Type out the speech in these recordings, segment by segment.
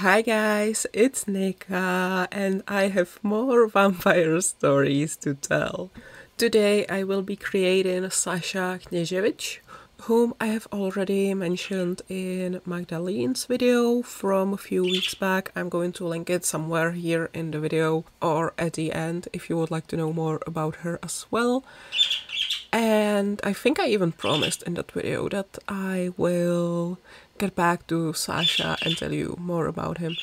Hi guys, it's Nika and I have more vampire stories to tell. Today I will be creating Saša Kněževič, whom I have already mentioned in Magdalene's video from a few weeks back. I'm going to link it somewhere here in the video or at the end if you would like to know more about her as well. And I think I even promised in that video that I will get back to Saša and tell you more about him,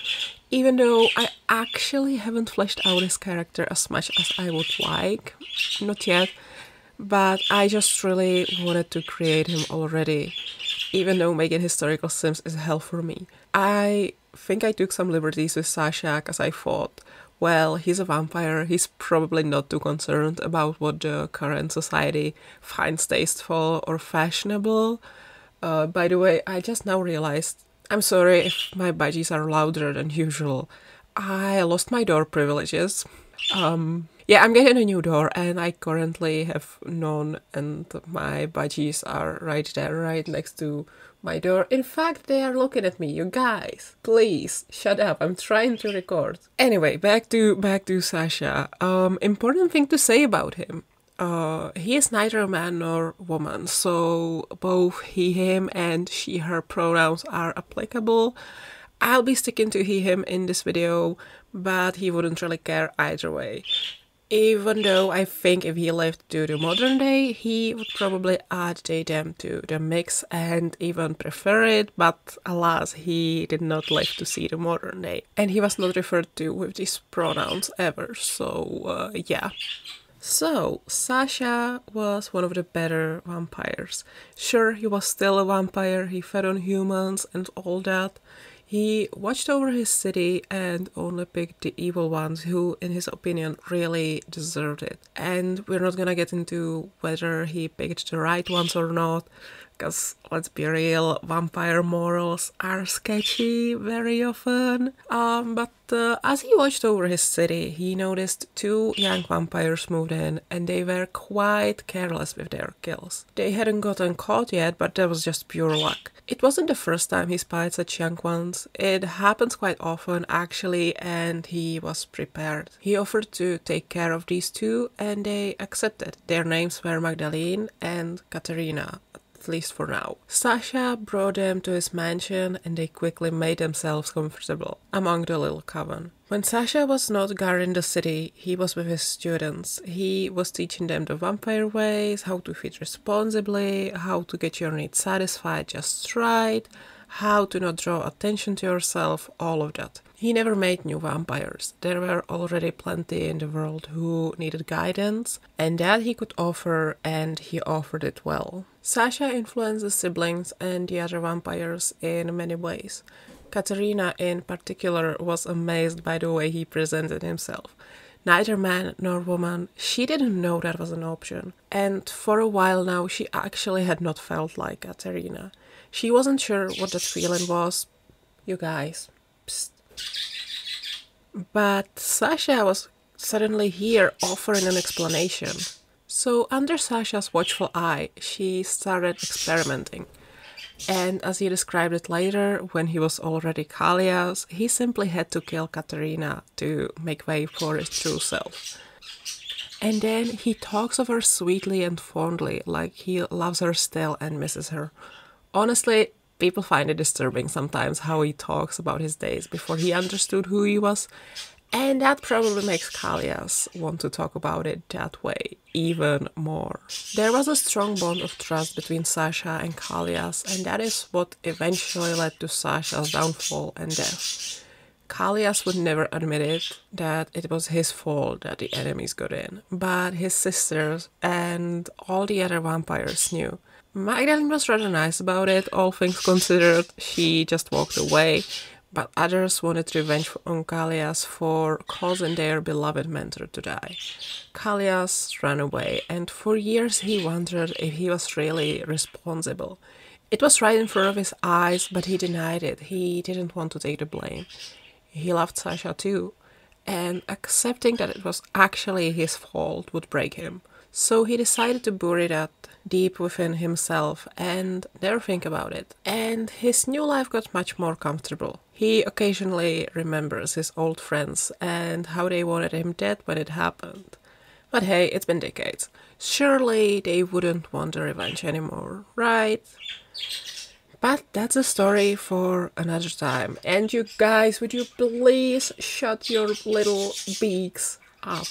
even though I actually haven't fleshed out his character as much as I would like, not yet, but I just really wanted to create him already, even though making historical sims is hell for me. I think I took some liberties with Saša because I thought, well, he's a vampire, he's probably not too concerned about what the current society finds tasteful or fashionable. By the way, I just now realized, I'm sorry if my budgies are louder than usual. I lost my door privileges. Yeah, I'm getting a new door and I currently have none and my budgies are right there, right next to my door. In fact, they are looking at me. You guys, please shut up. I'm trying to record. Anyway, back to Saša. Important thing to say about him. He is neither a man nor woman, so both he, him and she, her pronouns are applicable. I'll be sticking to he, him in this video, but he wouldn't really care either way. Even though I think if he lived to the modern day, he would probably add they, them to the mix and even prefer it, but alas, he did not live to see the modern day. And he was not referred to with these pronouns ever, so yeah. So, Saša was one of the better vampires. Sure, he was still a vampire, he fed on humans and all that. He watched over his city and only picked the evil ones who, in his opinion, really deserved it. And we're not gonna get into whether he picked the right ones or not, because let's be real, vampire morals are sketchy very often. But as he watched over his city, he noticed two young vampires moved in and they were quite careless with their kills. They hadn't gotten caught yet, but that was just pure luck. It wasn't the first time he spied such young ones. It happens quite often actually, and he was prepared. He offered to take care of these two and they accepted. Their names were Magdalene and Katerina, at least for now. Saša brought them to his mansion and they quickly made themselves comfortable among the little coven. When Saša was not guarding the city, he was with his students. He was teaching them the vampire ways, how to feed responsibly, how to get your needs satisfied just right, how to not draw attention to yourself, all of that. He never made new vampires. There were already plenty in the world who needed guidance, and that he could offer, and he offered it well. Saša influenced the siblings and the other vampires in many ways. Katerina in particular was amazed by the way he presented himself. Neither man nor woman, she didn't know that was an option. And for a while now she actually had not felt like Katerina. She wasn't sure what that feeling was. You guys, psst. But Saša was suddenly here offering an explanation. So under Saša's watchful eye, she started experimenting. And as he described it later, when he was already Kalias, he simply had to kill Katerina to make way for his true self. And then he talks of her sweetly and fondly, like he loves her still and misses her. Honestly, people find it disturbing sometimes how he talks about his days before he understood who he was. And that probably makes Kalias want to talk about it that way even more. There was a strong bond of trust between Saša and Kalias, and that is what eventually led to Saša's downfall and death. Kalias would never admit it, that it was his fault that the enemies got in, but his sisters and all the other vampires knew. Magdalene was rather nice about it, all things considered. She just walked away. But others wanted revenge on Kalias for causing their beloved mentor to die. Kalias ran away, and for years he wondered if he was really responsible. It was right in front of his eyes, but he denied it. He didn't want to take the blame. He loved Saša too, and accepting that it was actually his fault would break him. So he decided to bury that deep within himself and never think about it. And his new life got much more comfortable. He occasionally remembers his old friends and how they wanted him dead when it happened. But hey, it's been decades. Surely they wouldn't want the revenge anymore, right? But that's a story for another time. And you guys, would you please shut your little beaks up?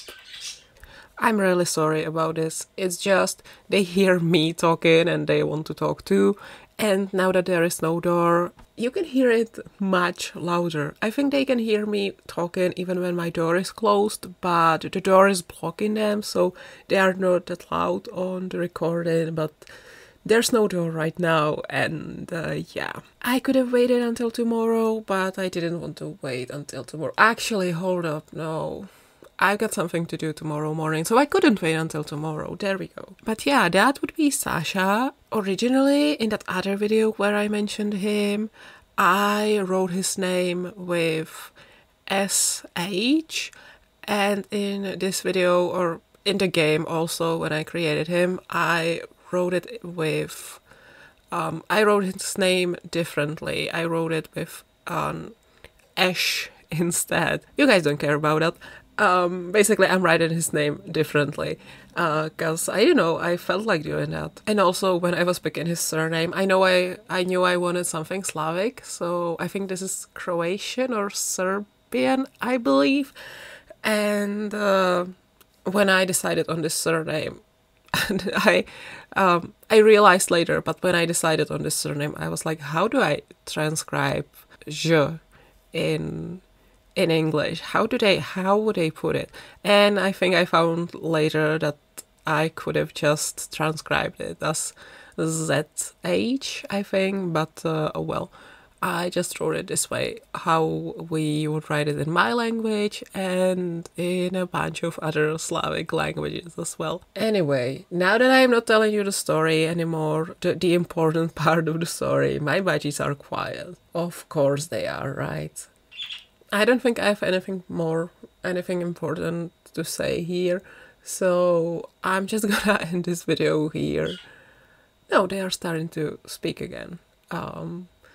I'm really sorry about this. It's just they hear me talking and they want to talk too. And now that there is no door, you can hear it much louder. I think they can hear me talking even when my door is closed, but the door is blocking them, so they are not that loud on the recording, but there's no door right now, and yeah. I could have waited until tomorrow, but I didn't want to wait until tomorrow. Actually, hold up, no. I've got something to do tomorrow morning, so I couldn't wait until tomorrow. There we go. But yeah, that would be Saša. Originally, in that other video where I mentioned him, I wrote his name with SH, and in this video, or in the game also, when I created him, I wrote it with, I wrote his name differently. I wrote it with Ash instead. You guys don't care about that. Basically, I'm writing his name differently, cause I don't know, I felt like doing that. And also, when I was picking his surname, I knew I wanted something Slavic, so I think this is Croatian or Serbian, I believe. And when I decided on this surname, and I realized later, but when I decided on this surname, I was like, how do I transcribe je in English? How would they put it? And I think I found later that I could have just transcribed it as ZH, I think, but oh well. I just wrote it this way, how we would write it in my language and in a bunch of other Slavic languages as well. Anyway, now that I'm not telling you the story anymore, the important part of the story, my budgies are quiet. Of course they are, right? I don't think I have anything important to say here, so I'm just gonna end this video here. No, they are starting to speak again.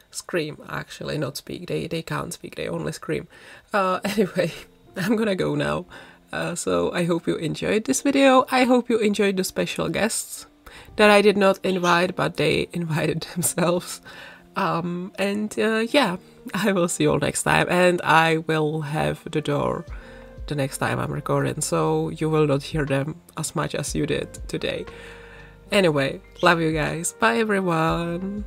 Scream, actually, not speak. They can't speak, they only scream. Anyway, I'm gonna go now. So I hope you enjoyed this video. I hope you enjoyed the special guests that I did not invite, but they invited themselves. Yeah, I will see you all next time, and I will have the door the next time I'm recording, so you will not hear them as much as you did today. Anyway, love you guys. Bye everyone.